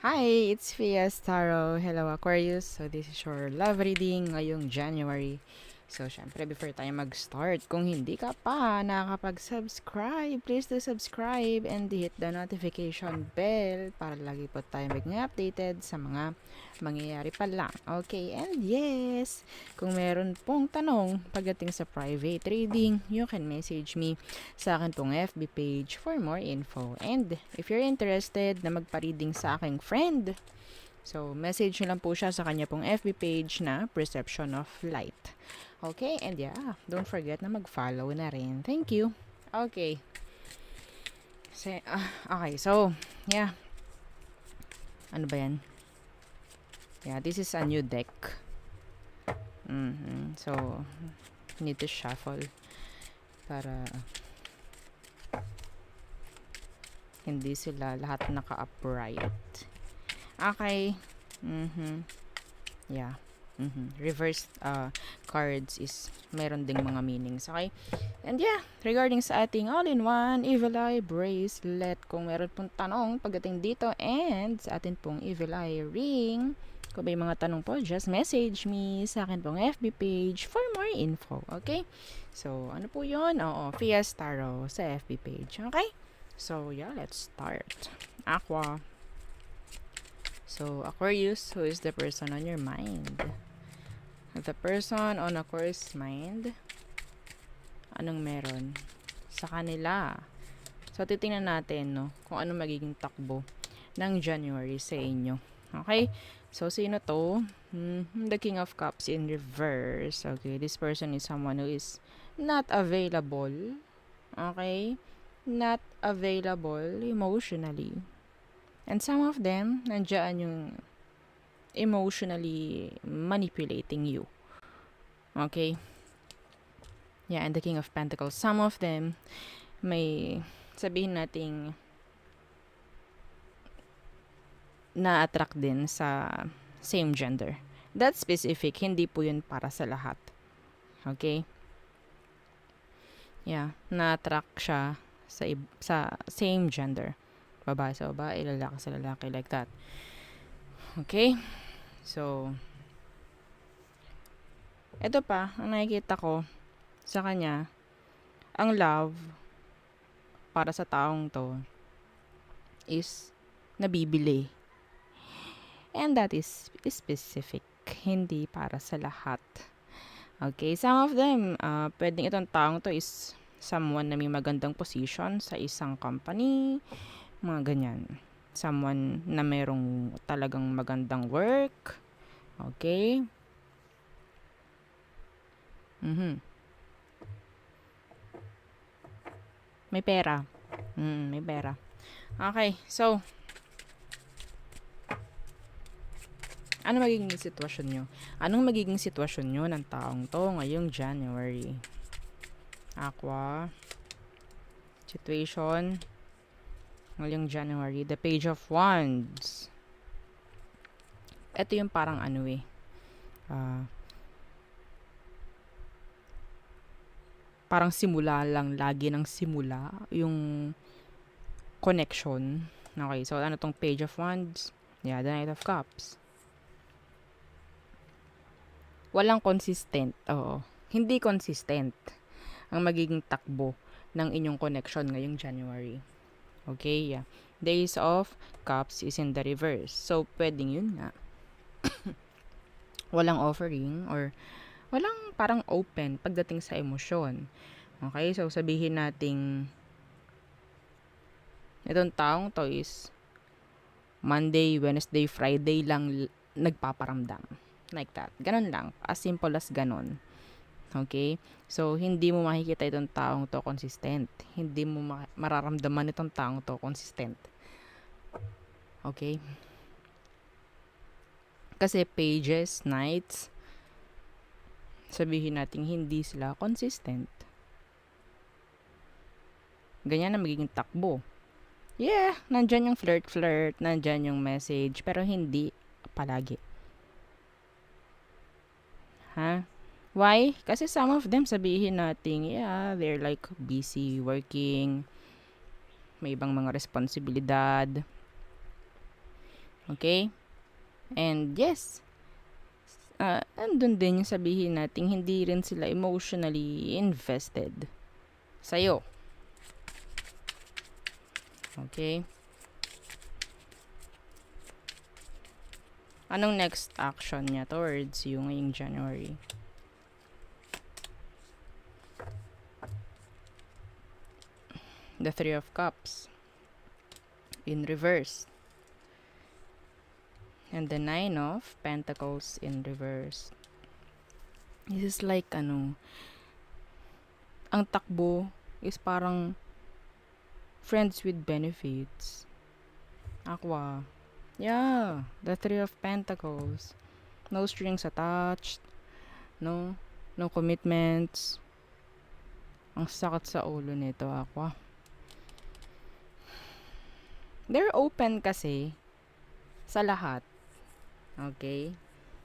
Hi, it's Fias Taro. Hello Aquarius. So this is your love reading ngayong January. So syempre before tayo mag-start, kung hindi ka pa nakakapag-subscribe, please do subscribe and hit the notification bell para lagi po tayo maging updated sa mga mangyayari pa lang. Okay, and yes, kung meron pong tanong pagdating sa private reading, you can message me sa akin pong FB page for more info. And if you're interested na magpa-reading sa aking friend, so message nyo lang po siya sa kanya pong FB page na Perception of Light. Okay, and yeah, don't forget na mag-follow na rin. Thank you. Okay. So, yeah. Ano ba yan? Yeah, this is a new deck. So, need to shuffle para hindi sila lahat naka-upright. Okay. Yeah. Reverse cards is meron ding mga meanings. Okay? And yeah, regarding sa ating all-in-one Evil Eye bracelet, kung meron pong tanong pagdating dito and sa atin pong Evil Eye ring, kung may mga tanong po, just message me sa akin pong FB page for more info. Okay? So, ano po yun? Oo, Fias Taro sa FB page. Okay? So, yeah, let's start. Aqua. So, Aquarius, who is the person on your mind? The person on Aquarius' mind, anong meron sa kanila? So, titingnan natin, no, kung ano magiging takbo ng January sa inyo. Okay? So, sino to? The King of Cups in reverse. Okay, this person is someone who is not available. Okay? Not available emotionally. And some of them, nandiyan yung emotionally manipulating you. Okay? Yeah, and the King of Pentacles. Some of them may sabihin nating na-attract din sa same gender. That's specific. Hindi po yun para sa lahat. Okay? Yeah, na-attract siya sa same gender. Babae sa babae, lalaki sa lalaki, like that. Okay? So, ito pa, ang nakikita ko sa kanya, ang love para sa taong to is nabibili. And that is specific. Hindi para sa lahat. Okay, some of them, pwedeng itong taong to is someone na may magandang position sa isang company, mga ganyan. Someone na merong talagang magandang work. Okay? May pera. May pera. Okay, so, ano magiging sitwasyon nyo? Anong magiging sitwasyon nyo ng taong to ngayong January? Aqua. Situation. Ngayong January. The Page of Wands. Ito yung parang ano eh. Parang simula lang. Lagi ng simula. Yung connection. Okay, so ano tong Page of Wands? Yeah, the Knight of Cups. Walang consistent. Oo. Hindi consistent ang magiging takbo ng inyong connection ngayong January. Okay, yeah. The Ace of Cups is in the reverse. So, pwedeng yun nga. Walang offering or walang parang open pagdating sa emosyon. Okay, so sabihin nating itong taong to is Monday, Wednesday, Friday lang nagpaparamdam. Like that. Ganon lang. As simple as ganon. Okay? So, hindi mo makikita itong taong to consistent. Hindi mo mararamdaman itong taong to consistent. Okay? Kasi pages, nights, sabihin natin hindi sila consistent. Ganyan na magiging takbo. Yeah, nandyan yung flirt, nandyan yung message, pero hindi palagi. Ha? Why? Kasi some of them sabihin natin, yeah, they're like busy working, may ibang mga responsibilidad. Okay? And yes, andun din yung sabihin natin, hindi rin sila emotionally invested sa'yo. Okay? Anong next action niya towards you ngayong January? The Three of Cups in reverse. And the Nine of Pentacles in reverse. This is like, ang takbo is parang friends with benefits. Aqua. Yeah, the Three of Pentacles. No strings attached. No commitments. Ang sakit sa ulo nito, Aqua. They're open kasi sa lahat. Okay?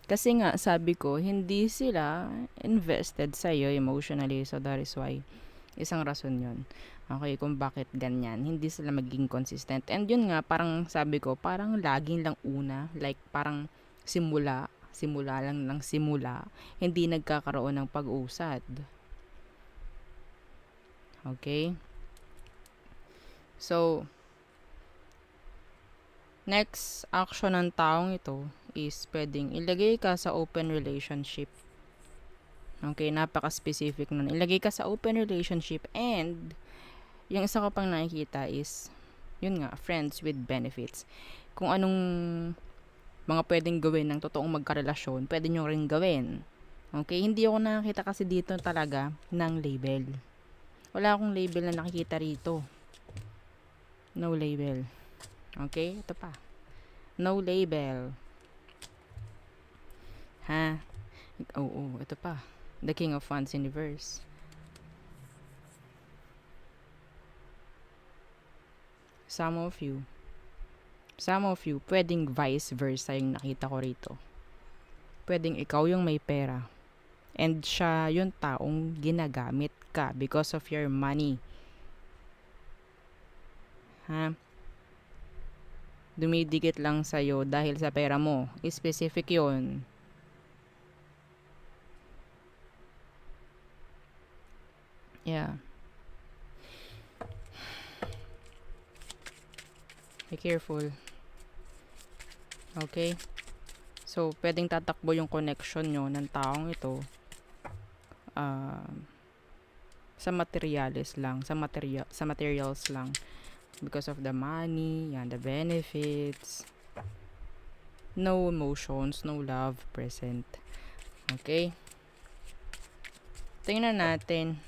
Kasi nga, sabi ko, hindi sila invested sa'yo emotionally. So, that is why. Isang rason yun. Okay, kung bakit ganyan. Hindi sila maging consistent. And yun nga, parang sabi ko, parang laging lang una. Like, parang simula lang ng simula. Hindi nagkakaroon ng pag-usad. Okay? So, next action ng taong ito is pwedeng ilagay ka sa open relationship. Okay, napaka-specific nun. Ilagay ka sa open relationship and yung isa ko pang nakikita is yun nga, friends with benefits. Kung anong mga pwedeng gawin ng totoong magkarelasyon, pwede nyo rin gawin. Okay, hindi ako nakakita kasi dito talaga ng label. Wala akong label na nakikita rito. No label. Okay, ito pa. No label. Ha? Oo, ito pa. The King of Wands in reverse. Some of you, pwedeng vice versa yung nakita ko rito. Pwedeng ikaw yung may pera. And siya yung taong ginagamit ka because of your money. Ha? Dumidikit lang sa'yo dahil sa pera mo. Specific yun. Yeah. Be careful. Okay? So, pwedeng tatakbo yung connection nyo ng taong ito sa materials lang. Sa materials lang. Because of the money, yan, the benefits. No emotions, no love present. Okay? Tingnan natin.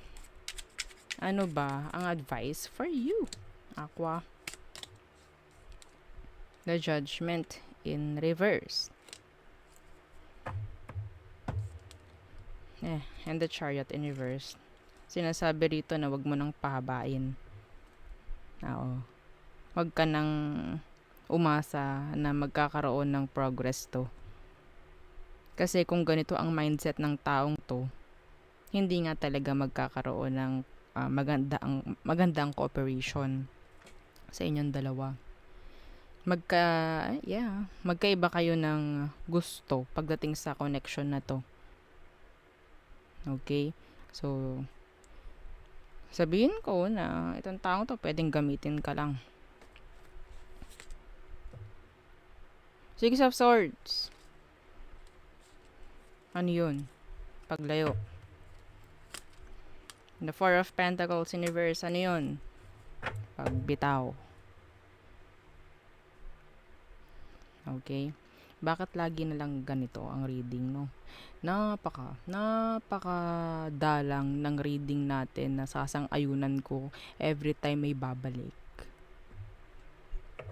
Ano ba ang advice for you, Aqua? The Judgment in reverse. And the Chariot in reverse. Sinasabi rito na wag mo nang pahabain. Oo. Wag ka nang umasa na magkakaroon ng progress to. Kasi kung ganito ang mindset ng taong to, hindi nga talaga magkakaroon ng magandang cooperation sa inyong dalawa. Magkaiba kayo ng gusto pagdating sa connection na to. Okay? So, sabihin ko na itong taong to pwedeng gamitin ka lang. Six of Swords. Ano yun? Paglayo. The Four of Pentacles in reverse. Ano yun? Pagbitaw. Okay? Bakit lagi na lang ganito ang reading, no? Napakadalang ng reading natin na sasang-ayunan ko every time may babalik.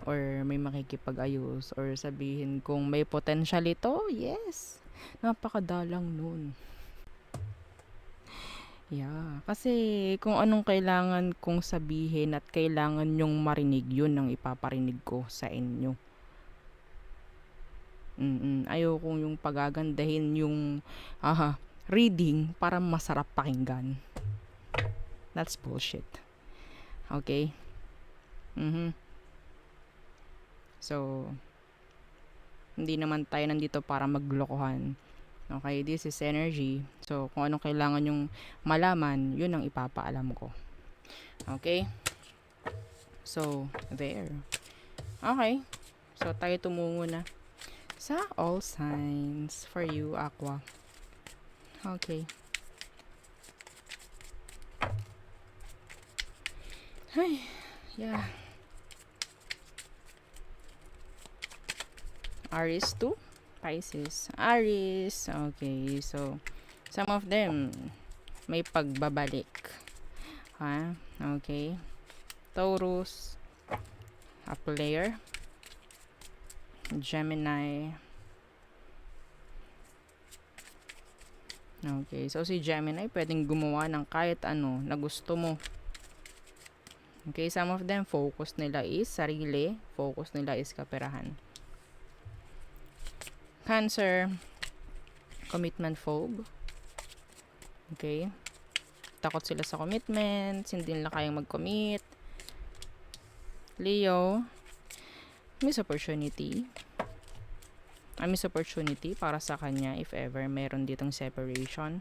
Or may makikipag-ayos. Or sabihin kung may potential ito, yes. Napakadalang nun. Yeah. Kasi kung anong kailangan kong sabihin at kailangan nyong marinig, yun ang ipaparinig ko sa inyo. Ayokong yung pagagandahin yung reading para masarap pakinggan. That's bullshit. Okay? So, Hindi naman tayo nandito para maglokohan. Okay, this is energy. So, kung anong kailangan yung malaman, yun ang ipapaalam ko. Okay? So, there. Okay. So, tayo tumungo na sa all signs for you, Aqua. Okay. Ay, yeah. Aries 2, Pisces. Aries, okay. So, some of them may pagbabalik. Ha? Okay. Taurus, a player. Gemini. Okay. So, si Gemini pwedeng gumawa ng kahit ano na gusto mo. Okay. Some of them, focus nila is sarili. Focus nila is kaperahan. Cancer, commitment phobe. Okay. Takot sila sa commitments, hindi nila kayang mag-commit. Leo, miss opportunity. Miss opportunity para sa kanya if ever meron ditong separation.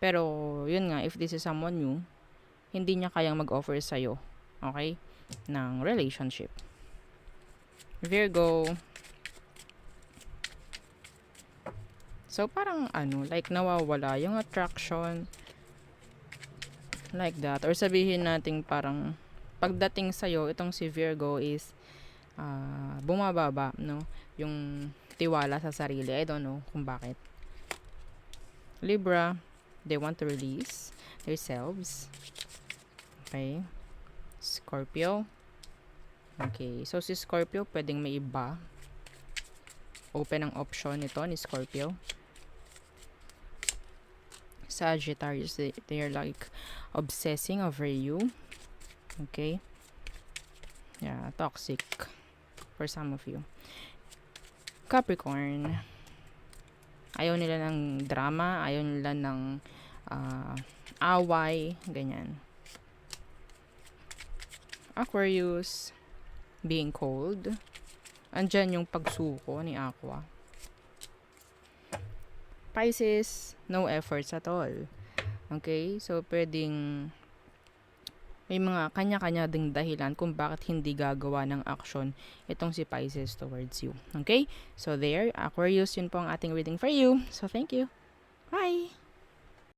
Pero, yun nga, if this is someone new, hindi niya kayang mag-offer sa'yo, okay, ng relationship. Virgo, so, parang like nawawala yung attraction. Like that. Or sabihin natin parang pagdating sa'yo, itong si Virgo is bumababa, no? Yung tiwala sa sarili. I don't know kung bakit. Libra, they want to release themselves. Okay. Scorpio. Okay. So, si Scorpio, pwedeng may iba. Open ang option nito ni Scorpio. Sagittarius, they are like obsessing over you. Okay. Yeah, toxic for some of you. Capricorn, ayaw nila ng drama, ayaw nila ng away, ganyan. Aquarius, being cold. Andyan yung pagsuko ni Aqua. Pisces, no efforts at all. Okay? So, pwedeng may mga kanya-kanya ding dahilan kung bakit hindi gagawa ng action itong si Pisces towards you. Okay? So, there, Aquarius, yun po ang ating reading for you. So, thank you. Bye!